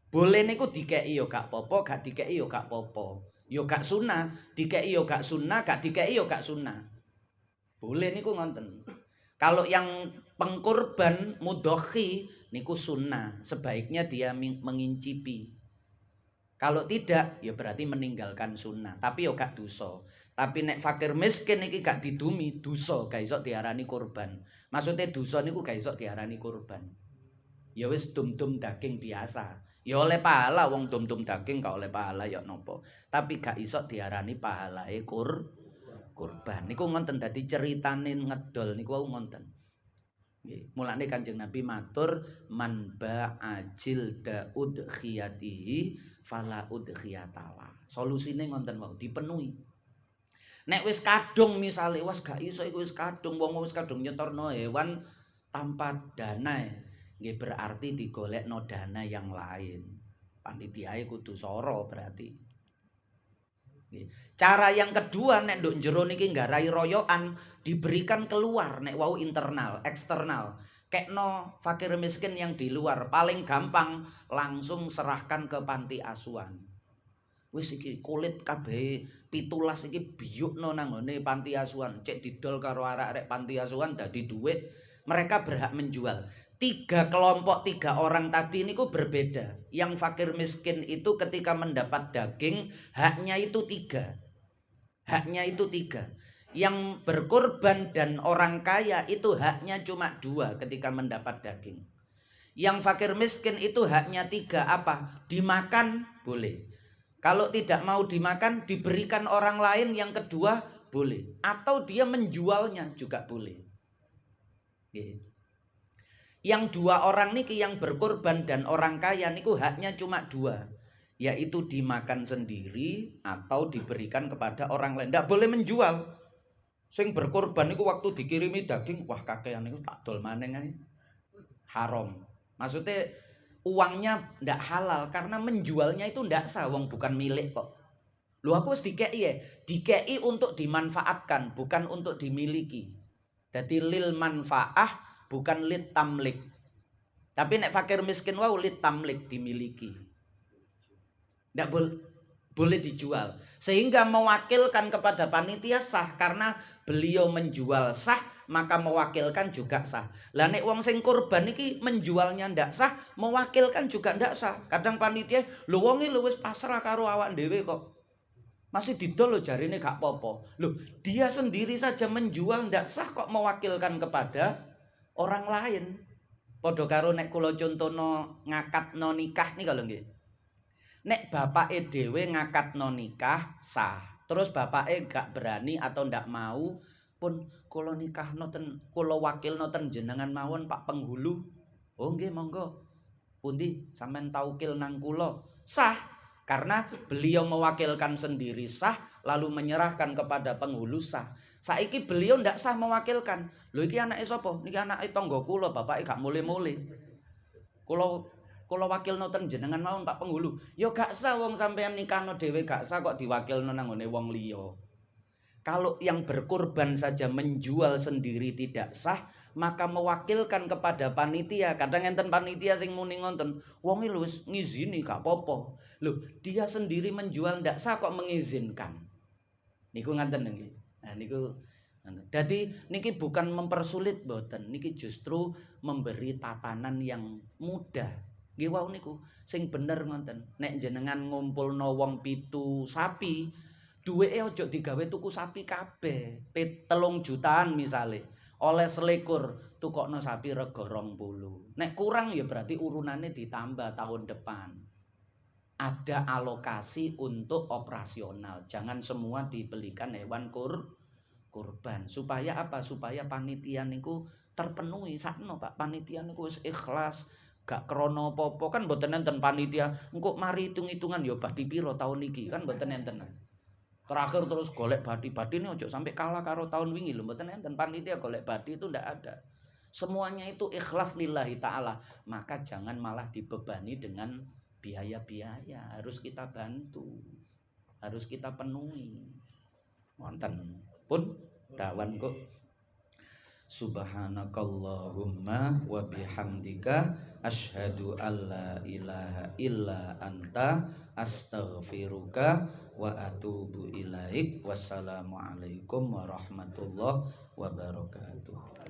Boleh niku dikeki yo gak popo, gak dikeki yo gak popo. Yo gak sunnah, dikeki yo gak sunnah, gak dikeki yo gak sunnah. Boleh niku ngonten. Kalau yang pengkurban mudhohi niku sunnah, sebaiknya dia mengincipi. Kalau tidak ya berarti meninggalkan sunnah, tapi yo gak dosa. Tapi nek fakir miskin iki gak didumi, dosa gak iso diarani kurban. Maksudnya dosa niku gak iso diarani kurban. Ya wis dum-dum daging biasa. Ya oleh pahala wong dum-dum daging gak oleh pahala ya nopo. Tapi gak iso diarani pahalae kurban. Niku ngonten dadi ceritane ngedol niku wau ngonten. Nggih, mulane Kanjeng Nabi matur man ba'ajil daud khiyatihi fala udkhiyatala. Solusine ngonten wau dipenuhi. Nek wis kadung misale wis gak iso iku wis kadung wong wis kadung nyetorno hewan tanpa dana. Nggih berarti digolekno dana yang lain. Panitiae kudu soro berarti. Cara yang kedua nek nduk jero niki nggarai royokan diberikan keluar nek wau internal, eksternal. Kekno fakir miskin yang di luar paling gampang langsung serahkan ke panti asuhan. Wis iki kulit kabeh 17 iki biyukno nang ngone panti asuhan. Cek didol karo arek-arek panti asuhan dadi dhuwit, mereka berhak menjual. 3 kelompok 3 orang tadi niku berbeda. Yang fakir miskin itu ketika mendapat daging haknya itu 3. Haknya itu 3. Yang berkorban dan orang kaya itu haknya cuma 2 ketika mendapat daging. Yang fakir miskin itu haknya 3 apa? Dimakan boleh. Kalau tidak mau dimakan diberikan orang lain yang kedua boleh. Atau dia menjualnya juga boleh. Yang 2 orang niki yang berkorban dan orang kaya niku haknya cuma 2, yaitu dimakan sendiri atau diberikan kepada orang lain. Ndak boleh menjual. Sing berkorban niku waktu dikirimi daging, wah kakean niku tak dol maneng ae. Haram. Maksudnya uangnya ndak halal karena menjualnya itu ndak sah, wong bukan milik kok. Lu aku wis dikeki ya, dikeki untuk dimanfaatkan, bukan untuk dimiliki. Jadi lil manfaah bukan lit tamlik. Tapi nek fakir miskin wau lit tamlik, dimiliki. Ndak boleh dijual. Sehingga mewakilkan kepada panitia sah karena beliau menjual sah, maka mewakilkan juga sah. Lah nek wong sing kurban iki menjualnya ndak sah, mewakilkan juga ndak sah. Kadang panitia, lho wong iki wis pasrah karo awak dhewe kok. Masih didol lho jarine gak popo. Loh, dia sendiri saja menjual ndak sah kok mewakilkan kepada orang lain. Padha karo nek kula contohno ngakatno nikah nih kalau nggih. Nek bapake dhewe ngakatno nikah sah. Terus bapake gak berani atau ndak mau pun kula nikahno ten kula wakilno ten jenengan mawon Pak Penghulu. Oh nggih monggo. Pundi sampean taukil nang kula? Sah. Karena beliau mewakilkan sendiri sah lalu menyerahkan kepada penghulu sah. Saiki beliau ndak sah mewakilkan. Lho iki anake sapa? Niki anake tangga kula, bapake gak mule-mule. Kula wakilno ten jenengan mawon Pak Penghulu. Ya gak sah wong sampean nikahno dhewe gak sah kok diwakilno nang ngene wong liya. Kalau yang berkorban saja menjual sendiri tidak sah, maka mewakilkan kepada panitia. Kadang enten panitia sing muni ngonten, wong iki lho wis ngizini gak apa-apa. Lho, dia sendiri menjual ndak sah kok mengizinkan. Niku ngaten nggih. Nah niku jadi niki bukan mempersulit mboten, niki justru memberi tatanan yang mudah. Nggih wau niku sing bener ngoten. Nek jenengan ngumpulno wong 7 sapi, duweke aja digawe tuku sapi kabeh. 3 jutaan misale. Oleh selikur tukokno sapi rega 20. Nek kurang ya berarti urunane ditambah tahun depan. Ada alokasi untuk operasional. Jangan semua dibelikan hewan kurban. Supaya apa? Supaya panitia niku terpenuhi. Sakno Pak, panitia niku wis ikhlas. Gak krono apa-apa kan mboten enten panitia. Engko mari hitung-hitungan ya badi piro tahun iki kan mboten enten. Terakhir terus golek badi-badi ini ojo sampai kalah karo tahun wingi lho mboten enten panitia golek badi itu ndak ada. Semuanya itu ikhlas lillahi taala. Maka jangan malah dibebani dengan biaya-biaya. Harus kita bantu. Harus kita penuhi. Wonten pun dawan kok. Subhanakallahumma wa bihamdika asyhadu alla ilaha illa anta astaghfiruka wa atubu ilaik. Wassalamualaikum warahmatullahi wabarakatuh.